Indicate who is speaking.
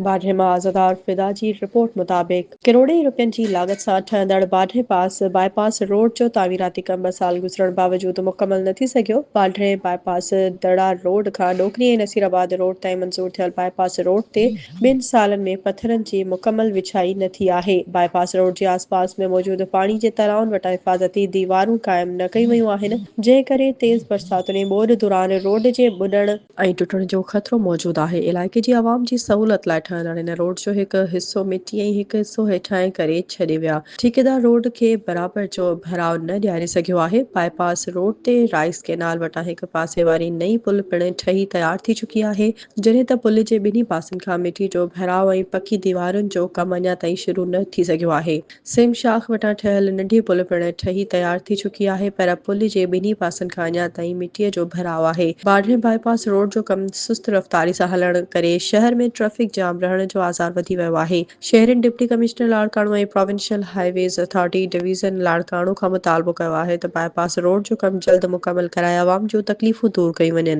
Speaker 1: बाढ़े आज़ादार फिदा जी रिपोर्ट मुताबिक़ करोड़े रुपयनि जी लागत सां ठहंदड़ बाढ़े पास बाईपास रोड जो तामीराती कम 2 साल गुज़रण बावजूदि मुकमल न थी सघियो। बाढ़े बाईपास दड़ा रोड खां डोकरी ऐं नसीराबाद रोड ताईं मंज़ूर थियल बाईपास रोड ते 2 सालनि में पत्थरनि जी मुकमल विछाई न थी आहे। बाईपास रोड जे आसपास में मौजूद पाणी जे तलाउनि वटां हिफ़ाज़ती दीवारूं क़ाइम न कई वयूं आहिनि, जंहिं करे तेज़ बरसातुनि ऐं ॿोॾि दौरान रोड जे ॿुॾण ऐं टुटण जो ख़तरो मौजूदु आहे। इलाइक़े जी आवाम जी सहूलियत लाइ ठहंदड़ इन रोड जो हिकु हिसो मिटी ऐं हिकु हिसो हेठां करे छॾे विया। ठेकेदार रोड खे बराबर जो भराव न ॾियारे सघियो आहे। बाईपास रोड ते राइस कैनाल वटां हिकु पासे वारी नई पुल पिणु ठही तयार थी चुकी आहे, जॾहिं त पुल जे ॿिन्ही पासनि खां मिटी जो भराव ऐं पकी दीवारुनि जो कमु अञा ताईं शुरू न थी सघियो आहे। सिमशाख वटां ठहियल नंढी पुल पिणु ठही तयार थी चुकी आहे, पर पुल जे ॿिन्ही पासनि खां अञा ताईं मिटीअ जो भराव आहे। बाढ़े बाईपास रोड जो कमु सुस्त रफ़्तारी सां हलण करे शहर में ट्रैफिक जाम रहण जो आज़ार वधी वियो आहे। शहरनि डिप्टी कमिश्नर लाड़काणो ऐं provincial highways authority division Larkana खां मुतालबो कयो आहे त बाईपास रोड जो कमु जल्द मुकमल कराए आवाम जूं तकलीफ़ूं दूर कयूं वञनि।